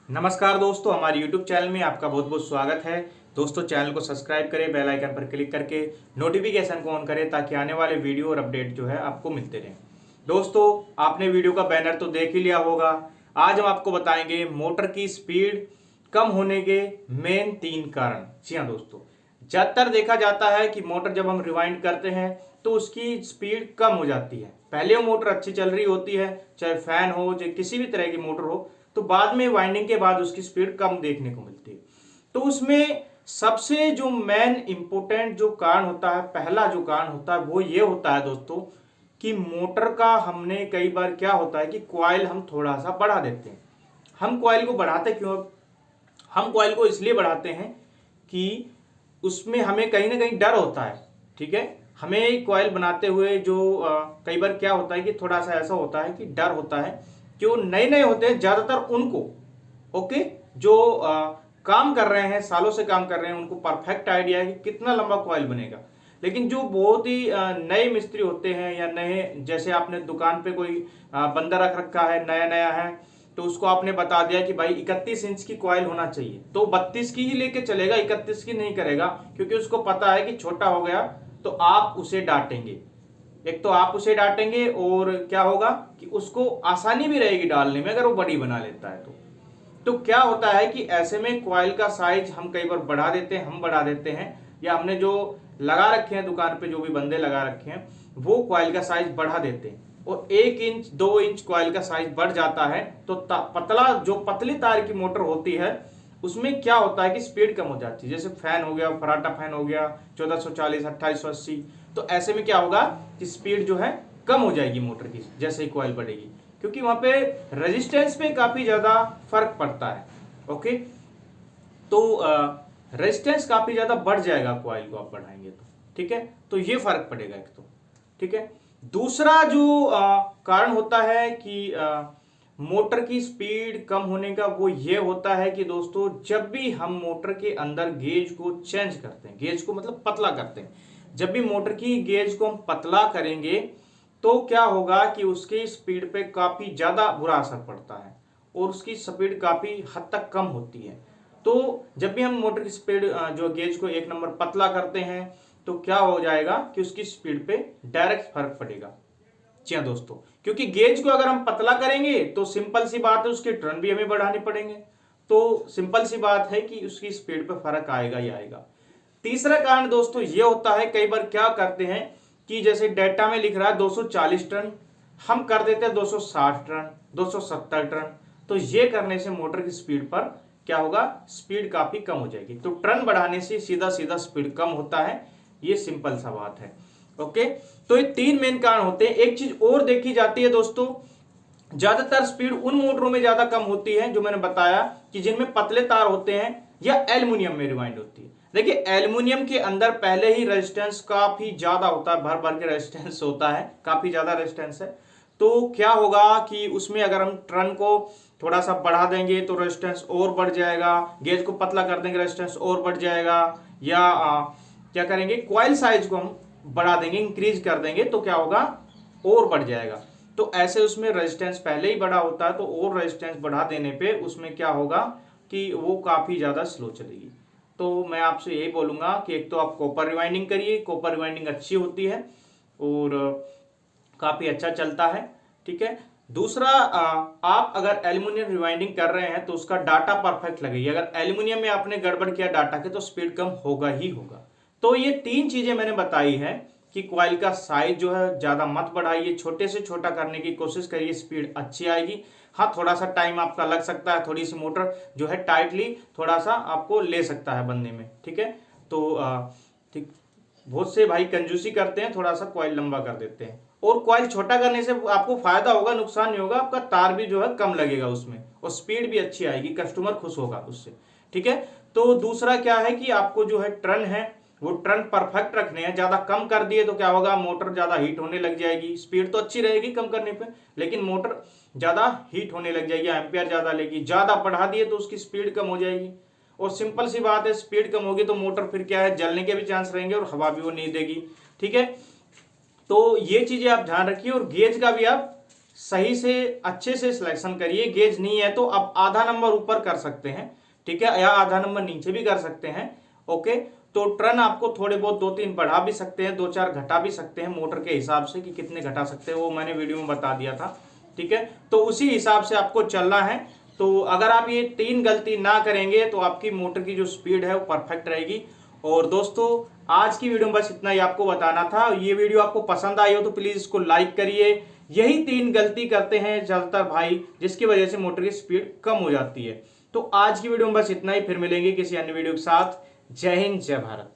नमस्कार दोस्तों, हमारे YouTube चैनल में आपका बहुत बहुत स्वागत है। दोस्तों, चैनल को सब्सक्राइब करें, बेल आइकन पर क्लिक करके नोटिफिकेशन को ऑन करें ताकि आने वाले वीडियो और अपडेट जो है आपको मिलते रहें। दोस्तों, आपने वीडियो का बैनर तो देख ही लिया होगा। आज हम आपको बताएंगे मोटर की स्पीड कम होने के मेन 3 कारण। जी हाँ दोस्तों, ज़्यादातर देखा जाता है कि मोटर जब हम रिवाइंड करते हैं तो उसकी स्पीड कम हो जाती है। पहले वो मोटर अच्छी चल रही होती है, चाहे फैन हो चाहे किसी भी तरह की मोटर हो, तो बाद में वाइंडिंग के बाद उसकी स्पीड कम देखने को मिलती है। तो उसमें सबसे जो मेन इंपोर्टेंट जो कारण होता है, पहला जो कारण होता है वो ये होता है दोस्तों कि मोटर का हमने कई बार क्या होता है कि कॉइल हम थोड़ा सा बढ़ा देते हैं। हम कॉइल को बढ़ाते क्यों? हम कॉइल को इसलिए बढ़ाते हैं कि उसमें हमें कहीं ना कहीं डर होता है। ठीक है, हमें कॉइल बनाते हुए जो कई बार क्या होता है कि थोड़ा सा ऐसा होता है कि डर होता है। जो नए नए होते हैं ज़्यादातर उनको ओके, जो काम कर रहे हैं, सालों से काम कर रहे हैं, उनको परफेक्ट आइडिया है कि कितना लंबा कॉइल बनेगा। लेकिन जो बहुत ही नए मिस्त्री होते हैं या नए, जैसे आपने दुकान पे कोई बंदा रख रखा है, नया नया है, तो उसको आपने बता दिया कि भाई 31 इंच की कॉइल होना चाहिए, तो 32 की ही लेके चलेगा, 31 की नहीं करेगा, क्योंकि उसको पता है कि छोटा हो गया तो आप उसे डांटेंगे। एक तो आप उसे डांटेंगे और क्या होगा कि उसको आसानी भी रहेगी डालने में अगर वो बड़ी बना लेता है तो क्या होता है कि ऐसे में कॉइल का साइज हम कई बार बढ़ा देते हैं, हम बढ़ा देते हैं, या हमने जो लगा रखे हैं दुकान पे, जो भी बंदे लगा रखे हैं, वो कॉइल का साइज बढ़ा देते हैं और 1 इंच 2 इंच कॉइल का साइज बढ़ जाता है। तो पतला, जो पतली तार की मोटर होती है, उसमें क्या होता है कि स्पीड कम हो जाती है। जैसे फैन हो गया, फराटा फैन हो गया, 1440 2880, तो ऐसे में क्या होगा कि स्पीड जो है कम हो जाएगी मोटर की जैसे ही कॉइल बढ़ेगी, क्योंकि वहां पे रेजिस्टेंस पे काफी ज्यादा फर्क पड़ता है। ओके, तो रेजिस्टेंस काफी ज्यादा बढ़ जाएगा कॉइल को आप बढ़ाएंगे तो। ठीक है, तो ये फर्क पड़ेगा एक तो। ठीक है, दूसरा जो कारण होता है कि मोटर की स्पीड कम होने का, वो ये होता है कि दोस्तों जब भी हम मोटर के अंदर गेज को चेंज करते हैं, गेज को मतलब पतला करते हैं, जब भी मोटर की गेज को हम पतला करेंगे तो क्या होगा कि उसकी स्पीड पे काफी ज्यादा बुरा असर पड़ता है और उसकी स्पीड काफी हद तक कम होती है। तो जब भी हम मोटर की स्पीड, जो गेज को 1 नंबर पतला करते हैं, तो क्या हो जाएगा कि उसकी स्पीड पे डायरेक्ट फर्क पड़ेगा। जी हाँ दोस्तों, क्योंकि गेज को अगर हम पतला करेंगे तो सिंपल सी बात है उसके टर्न भी हमें बढ़ाने पड़ेंगे, तो सिंपल सी बात है कि उसकी स्पीड पे फर्क आएगा ही आएगा। तीसरा कारण दोस्तों ये होता है, कई बार क्या करते हैं कि जैसे डेटा में लिख रहा है 240 टन, हम कर देते हैं 260 टन, 270 टन। तो ये करने से मोटर की स्पीड पर क्या होगा, स्पीड काफी कम हो जाएगी। तो टर्न बढ़ाने से सीधा सीधा स्पीड कम होता है, ये सिंपल सा बात है। ओके, तो ये 3 मेन कारण होते हैं। एक चीज और देखी जाती है दोस्तों, ज्यादातर स्पीड उन मोटरों में ज्यादा कम होती है जो मैंने बताया कि जिनमें पतले तार होते हैं या एल्युमिनियम में रिवाइंड होती है। देखिए, एल्युमिनियम के अंदर पहले ही रेजिस्टेंस काफी ज्यादा होता है, भर भर के रेजिस्टेंस होता है, काफी ज्यादा रेजिस्टेंस है। तो क्या होगा कि उसमें अगर हम टर्न को थोड़ा सा बढ़ा देंगे तो रेजिस्टेंस और बढ़ जाएगा, गेज को पतला कर देंगे रेजिस्टेंस और बढ़ जाएगा, या क्या करेंगे कॉइल साइज को हम बढ़ा देंगे, इंक्रीज कर देंगे, तो क्या होगा और बढ़ जाएगा। तो ऐसे उसमें रेजिस्टेंस पहले ही बढ़ा होता है, तो और रेजिस्टेंस बढ़ा देने पे उसमें क्या होगा कि वो काफी ज्यादा स्लो चलेगी। तो मैं आपसे यही बोलूंगा कि एक तो आप कॉपर रिवाइंडिंग करिए, कॉपर रिवाइंडिंग अच्छी होती है और काफी अच्छा चलता है। ठीक है, दूसरा, आप अगर एल्युमिनियम रिवाइंडिंग कर रहे हैं तो उसका डाटा परफेक्ट लगेगी। अगर एल्युमिनियम में आपने गड़बड़ किया डाटा के तो स्पीड कम होगा ही होगा। तो ये 3 चीजें मैंने बताई है कि कॉइल का साइज जो है ज्यादा मत बढ़ाइए, छोटे से छोटा करने की कोशिश करिए, स्पीड अच्छी आएगी। हाँ, थोड़ा सा टाइम आपका लग सकता है, थोड़ी सी मोटर जो है टाइटली थोड़ा सा आपको ले सकता है बनने में। ठीक है, तो ठीक, बहुत से भाई कंजूसी करते हैं, थोड़ा सा कॉइल लंबा कर देते हैं, और कॉइल छोटा करने से आपको फायदा होगा, नुकसान नहीं होगा, आपका तार भी जो है कम लगेगा उसमें और स्पीड भी अच्छी आएगी, कस्टमर खुश होगा उससे। ठीक है, तो दूसरा क्या है कि आपको जो है टर्न है वो टर्न परफेक्ट रखने हैं। ज्यादा कम कर दिए तो क्या होगा, मोटर ज्यादा हीट होने लग जाएगी। स्पीड तो अच्छी रहेगी कम करने पे, लेकिन मोटर ज्यादा हीट होने लग जाएगी, एम्पियर ज्यादा लेगी। ज्यादा बढ़ा दिए तो उसकी स्पीड कम हो जाएगी, और सिंपल सी बात है, स्पीड कम होगी तो मोटर फिर क्या है, जलने के भी चांस रहेंगे और हवा भी वो नहीं देगी। ठीक है, तो ये चीजें आप ध्यान रखिए, और गेज का भी आप सही से अच्छे से सिलेक्शन करिए। गेज नहीं है तो आप आधा नंबर ऊपर कर सकते हैं, ठीक है, या आधा नंबर नीचे भी कर सकते हैं। ओके, तो टर्न आपको थोड़े बहुत 2-3 बढ़ा भी सकते हैं, 2-4 घटा भी सकते हैं, मोटर के हिसाब से कि कितने घटा सकते हैं, वो मैंने वीडियो में बता दिया था, ठीक है। तो उसी हिसाब से आपको चलना है। तो अगर आप ये 3 गलती ना करेंगे तो आपकी मोटर की जो स्पीड है वो परफेक्ट रहेगी। और दोस्तों आज की वीडियो में बस इतना ही आपको बताना था। ये वीडियो आपको पसंद आई हो तो प्लीज इसको लाइक करिए। यही 3 गलती करते हैं ज्यादातर भाई, जिसकी वजह से मोटर की स्पीड कम हो जाती है। तो आज की वीडियो में बस इतना ही, फिर मिलेंगे किसी अन्य वीडियो के साथ। जय हिंद, जय भारत।